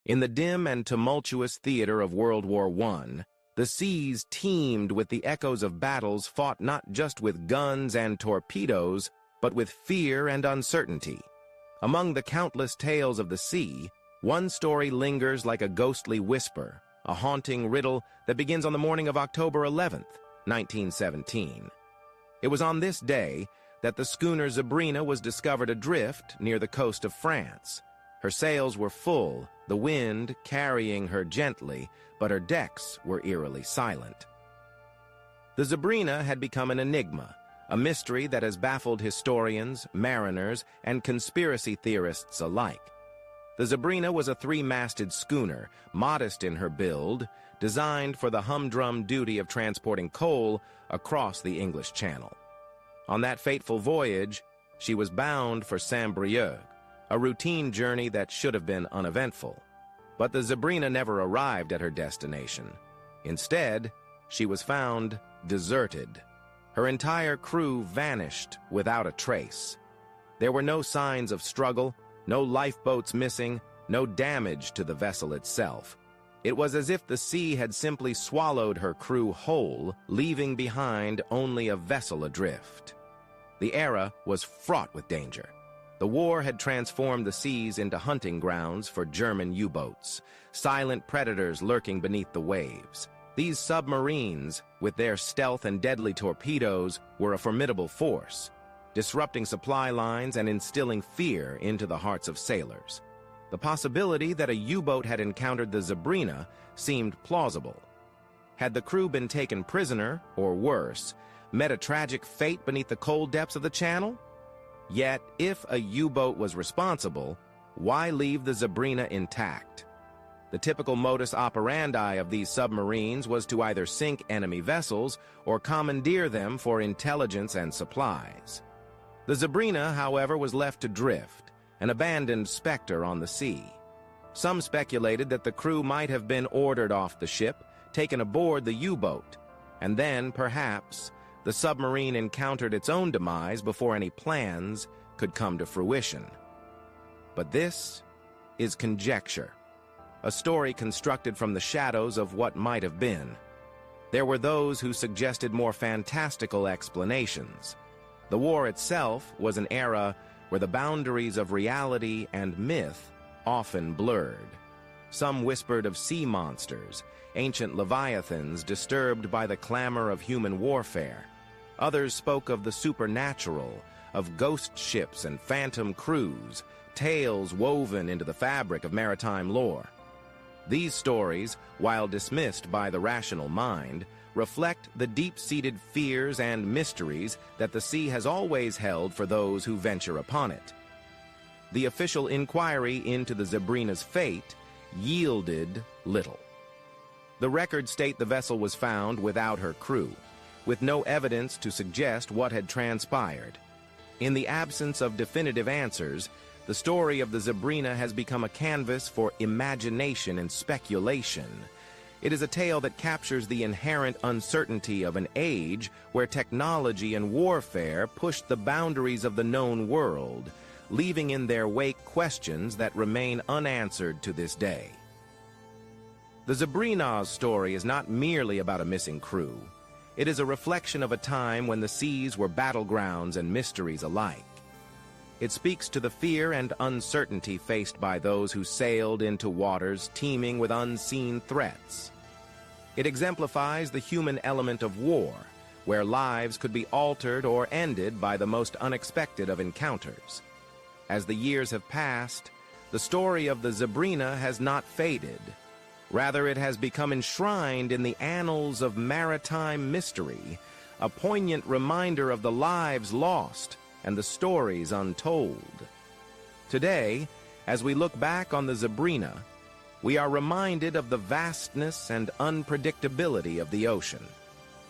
In the dim and tumultuous theater of World War I, the seas teemed with the echoes of battles fought not just with guns and torpedoes, but with fear and uncertainty. Among the countless tales of the sea, one story lingers like a ghostly whisper, a haunting riddle that begins on the morning of October 11th, 1917. It was on this day that the schooner Zebrina was discovered adrift near the coast of France. Her sails were full, the wind carrying her gently, but her decks were eerily silent. The Zebrina had become an enigma, a mystery that has baffled historians, mariners, and conspiracy theorists alike. The Zebrina was a three-masted schooner, modest in her build, designed for the humdrum duty of transporting coal across the English Channel. On that fateful voyage, she was bound for Saint-Brieuc, a routine journey that should have been uneventful. But the Zebrina never arrived at her destination. Instead, she was found deserted. Her entire crew vanished without a trace. There were no signs of struggle, no lifeboats missing, no damage to the vessel itself. It was as if the sea had simply swallowed her crew whole, leaving behind only a vessel adrift. The era was fraught with danger. The war had transformed the seas into hunting grounds for German U-boats, silent predators lurking beneath the waves. These submarines, with their stealth and deadly torpedoes, were a formidable force, disrupting supply lines and instilling fear into the hearts of sailors. The possibility that a U-boat had encountered the Zebrina seemed plausible. Had the crew been taken prisoner, or worse, met a tragic fate beneath the cold depths of the Channel? Yet, if a U-boat was responsible, why leave the Zebrina intact? The typical modus operandi of these submarines was to either sink enemy vessels or commandeer them for intelligence and supplies. The Zebrina, however, was left to drift, an abandoned specter on the sea. Some speculated that the crew might have been ordered off the ship, taken aboard the U-boat, and then, perhaps, the submarine encountered its own demise before any plans could come to fruition. But this is conjecture, a story constructed from the shadows of what might have been. There were those who suggested more fantastical explanations. The war itself was an era where the boundaries of reality and myth often blurred. Some whispered of sea monsters, ancient leviathans disturbed by the clamor of human warfare. Others spoke of the supernatural, of ghost ships and phantom crews, tales woven into the fabric of maritime lore. These stories, while dismissed by the rational mind, reflect the deep-seated fears and mysteries that the sea has always held for those who venture upon it. The official inquiry into the Zebrina's fate yielded little. The records state the vessel was found without her crew, with no evidence to suggest what had transpired. In the absence of definitive answers, the story of the Zebrina has become a canvas for imagination and speculation. It is a tale that captures the inherent uncertainty of an age where technology and warfare pushed the boundaries of the known world, leaving in their wake questions that remain unanswered to this day. The Zebrina's story is not merely about a missing crew. It is a reflection of a time when the seas were battlegrounds and mysteries alike. It speaks to the fear and uncertainty faced by those who sailed into waters teeming with unseen threats. It exemplifies the human element of war, where lives could be altered or ended by the most unexpected of encounters. As the years have passed, the story of the Zebrina has not faded. Rather, it has become enshrined in the annals of maritime mystery, a poignant reminder of the lives lost and the stories untold. Today, as we look back on the Zebrina, we are reminded of the vastness and unpredictability of the ocean,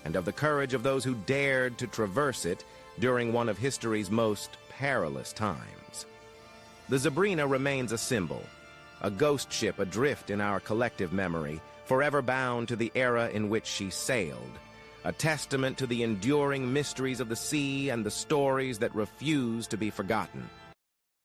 and of the courage of those who dared to traverse it during one of history's most perilous times. The Zebrina remains a symbol, a ghost ship adrift in our collective memory, forever bound to the era in which she sailed, a testament to the enduring mysteries of the sea and the stories that refuse to be forgotten.